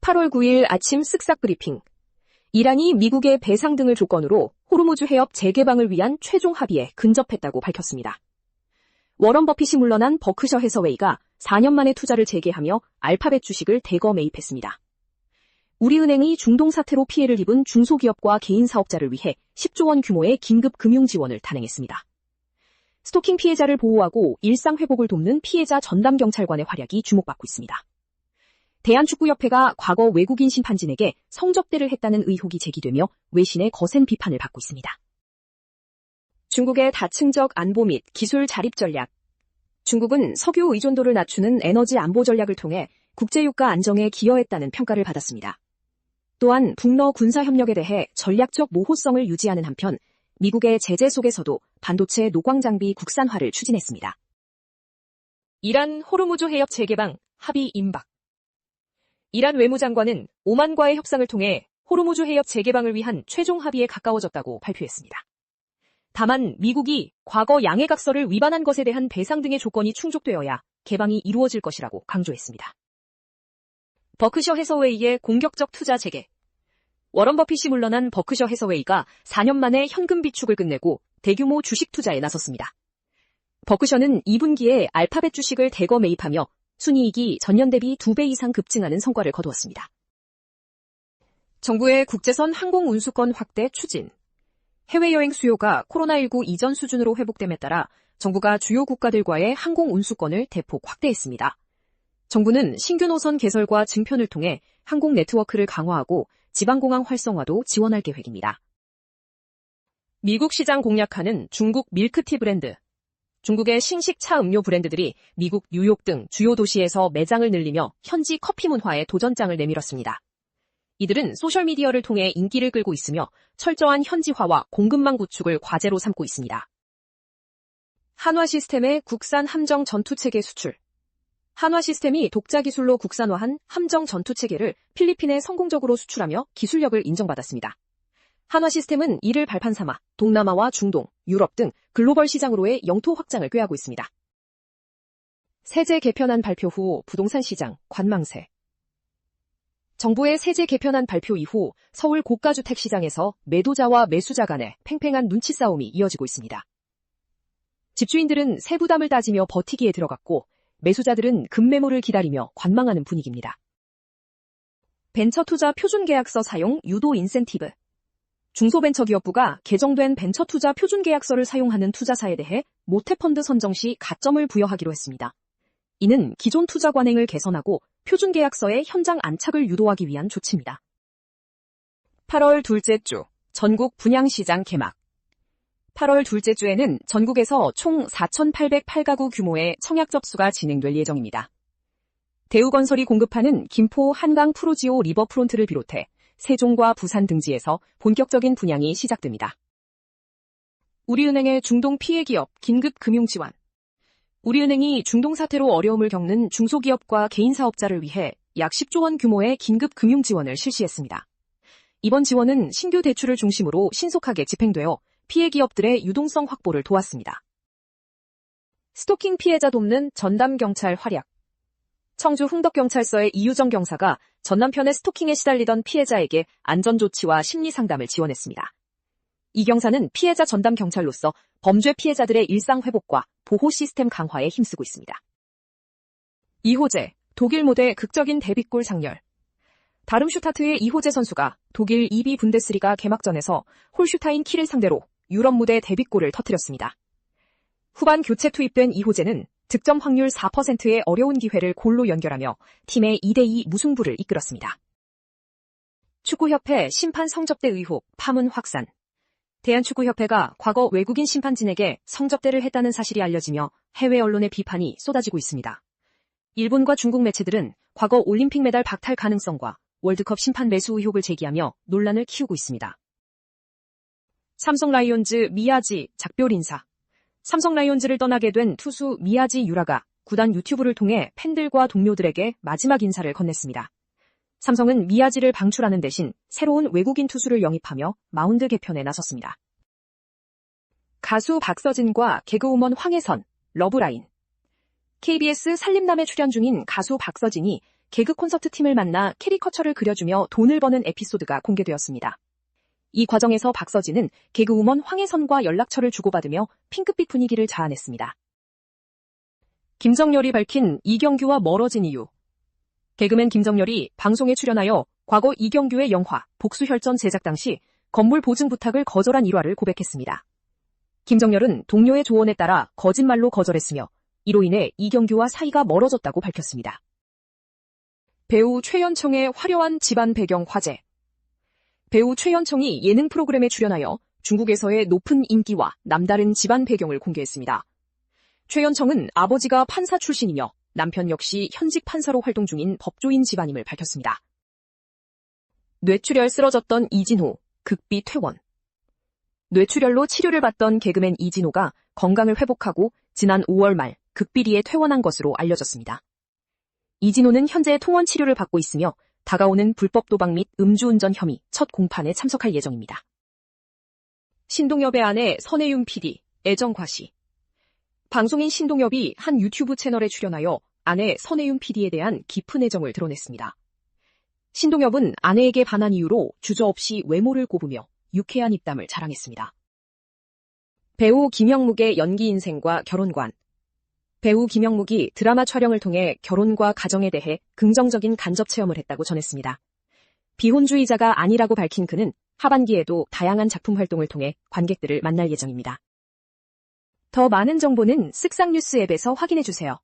8월 9일 아침 쓱싹 브리핑. 이란이 미국의 배상 등을 조건으로 호르무즈 해협 재개방을 위한 최종 합의에 근접했다고 밝혔습니다. 워런 버핏이 물러난 버크셔 해서웨이가 4년 만에 투자를 재개하며 알파벳 주식을 대거 매입했습니다. 우리은행이 중동 사태로 피해를 입은 중소기업과 개인 사업자를 위해 10조 원 규모의 긴급 금융 지원을 단행했습니다. 스토킹 피해자를 보호하고 일상 회복을 돕는 피해자 전담 경찰관의 활약이 주목받고 있습니다. 대한축구협회가 과거 외국인 심판진에게 성접대를 했다는 의혹이 제기되며 외신의 거센 비판을 받고 있습니다. 중국의 다층적 안보 및 기술 자립 전략. 중국은 석유 의존도를 낮추는 에너지 안보 전략을 통해 국제유가 안정에 기여했다는 평가를 받았습니다. 또한 북러 군사협력에 대해 전략적 모호성을 유지하는 한편 미국의 제재 속에서도 반도체 노광 장비 국산화를 추진했습니다. 이란 호르무즈 해협 재개방 합의 임박. 이란 외무장관은 오만과의 협상을 통해 호르무즈 해협 재개방을 위한 최종 합의에 가까워졌다고 발표했습니다. 다만 미국이 과거 양해각서를 위반한 것에 대한 배상 등의 조건이 충족되어야 개방이 이루어질 것이라고 강조했습니다. 버크셔 해서웨이의 공격적 투자 재개. 워런 버핏이 물러난 버크셔 해서웨이가 4년 만에 현금 비축을 끝내고 대규모 주식 투자에 나섰습니다. 버크셔는 2분기에 알파벳 주식을 대거 매입하며 순이익이 전년 대비 2배 이상 급증하는 성과를 거두었습니다. 정부의 국제선 항공 운수권 확대 추진. 해외여행 수요가 코로나19 이전 수준으로 회복됨에 따라 정부가 주요 국가들과의 항공 운수권을 대폭 확대했습니다. 정부는 신규 노선 개설과 증편을 통해 항공 네트워크를 강화하고 지방공항 활성화도 지원할 계획입니다. 미국 시장 공략하는 중국 밀크티 브랜드. 중국의 신식차 음료 브랜드들이 미국 뉴욕 등 주요 도시에서 매장을 늘리며 현지 커피 문화에 도전장을 내밀었습니다. 이들은 소셜미디어를 통해 인기를 끌고 있으며 철저한 현지화와 공급망 구축을 과제로 삼고 있습니다. 한화시스템의 국산 함정 전투체계 수출. 한화시스템이 독자 기술로 국산화한 함정 전투체계를 필리핀에 성공적으로 수출하며 기술력을 인정받았습니다. 한화시스템은 이를 발판 삼아 동남아와 중동, 유럽 등 글로벌 시장으로의 영토 확장을 꾀하고 있습니다. 세제 개편안 발표 후 부동산 시장 관망세. 정부의 세제 개편안 발표 이후 서울 고가주택 시장에서 매도자와 매수자 간의 팽팽한 눈치 싸움이 이어지고 있습니다. 집주인들은 세부담을 따지며 버티기에 들어갔고 매수자들은 급매물을 기다리며 관망하는 분위기입니다. 벤처투자 표준계약서 사용 유도 인센티브. 중소벤처기업부가 개정된 벤처투자 표준계약서를 사용하는 투자사에 대해 모태펀드 선정 시 가점을 부여하기로 했습니다. 이는 기존 투자 관행을 개선하고 표준계약서의 현장 안착을 유도하기 위한 조치입니다. 8월 둘째 주 전국 분양시장 개막. 8월 둘째 주에는 전국에서 총 4,808가구 규모의 청약 접수가 진행될 예정입니다. 대우건설이 공급하는 김포 한강 프로지오 리버프론트를 비롯해 세종과 부산 등지에서 본격적인 분양이 시작됩니다. 우리은행의 중동 피해기업 긴급 금융지원. 우리은행이 중동 사태로 어려움을 겪는 중소기업과 개인 사업자를 위해 약 10조 원 규모의 긴급 금융 지원을 실시했습니다. 이번 지원은 신규 대출을 중심으로 신속하게 집행되어 피해 기업들의 유동성 확보를 도왔습니다. 스토킹 피해자 돕는 전담 경찰 활약. 청주 흥덕경찰서의 이유정 경사가 전 남편의 스토킹에 시달리던 피해자에게 안전조치와 심리상담을 지원했습니다. 이 경사는 피해자 전담 경찰로서 범죄 피해자들의 일상 회복과 보호 시스템 강화에 힘쓰고 있습니다. 이호재, 독일 무대 극적인 데뷔골 장렬. 다름슈타트의 이호재 선수가 독일 2비 분데스리가 개막전에서 홀슈타인 키를 상대로 유럽 무대 데뷔골을 터뜨렸습니다. 후반 교체 투입된 이호재는 득점 확률 4%의 어려운 기회를 골로 연결하며 팀의 2대2 무승부를 이끌었습니다. 축구협회 심판 성접대 의혹 파문 확산. 대한축구협회가 과거 외국인 심판진에게 성접대를 했다는 사실이 알려지며 해외 언론의 비판이 쏟아지고 있습니다. 일본과 중국 매체들은 과거 올림픽 메달 박탈 가능성과 월드컵 심판 매수 의혹을 제기하며 논란을 키우고 있습니다. 삼성 라이온즈 미야지 작별 인사. 삼성 라이온즈를 떠나게 된 투수 미야지 유라가 구단 유튜브를 통해 팬들과 동료들에게 마지막 인사를 건넸습니다. 삼성은 미야지를 방출하는 대신 새로운 외국인 투수를 영입하며 마운드 개편에 나섰습니다. 가수 박서진과 개그우먼 황혜선, 러브라인. KBS 살림남에 출연 중인 가수 박서진이 개그 콘서트 팀을 만나 캐리커처를 그려주며 돈을 버는 에피소드가 공개되었습니다. 이 과정에서 박서진은 개그우먼 황혜선과 연락처를 주고받으며 핑크빛 분위기를 자아냈습니다. 김정렬이 밝힌 이경규와 멀어진 이유. 개그맨 김정렬이 방송에 출연하여 과거 이경규의 영화 복수혈전 제작 당시 건물 보증 부탁을 거절한 일화를 고백했습니다. 김정렬은 동료의 조언에 따라 거짓말로 거절했으며 이로 인해 이경규와 사이가 멀어졌다고 밝혔습니다. 배우 최연청의 화려한 집안 배경 화제. 배우 최연청이 예능 프로그램에 출연하여 중국에서의 높은 인기와 남다른 집안 배경을 공개했습니다. 최연청은 아버지가 판사 출신이며 남편 역시 현직 판사로 활동 중인 법조인 집안임을 밝혔습니다. 뇌출혈 쓰러졌던 이진호, 극비 퇴원. 뇌출혈로 치료를 받던 개그맨 이진호가 건강을 회복하고 지난 5월 말 극비리에 퇴원한 것으로 알려졌습니다. 이진호는 현재 통원 치료를 받고 있으며 다가오는 불법 도박 및 음주운전 혐의 첫 공판에 참석할 예정입니다. 신동엽의 아내 선혜윤 PD, 애정 과시. 방송인 신동엽이 한 유튜브 채널에 출연하여 아내 선혜윤 PD에 대한 깊은 애정을 드러냈습니다. 신동엽은 아내에게 반한 이유로 주저없이 외모를 꼽으며 유쾌한 입담을 자랑했습니다. 배우 김영묵의 연기 인생과 결혼관. 배우 김영묵이 드라마 촬영을 통해 결혼과 가정에 대해 긍정적인 간접 체험을 했다고 전했습니다. 비혼주의자가 아니라고 밝힌 그는 하반기에도 다양한 작품 활동을 통해 관객들을 만날 예정입니다. 더 많은 정보는 쓱싹뉴스 앱에서 확인해주세요.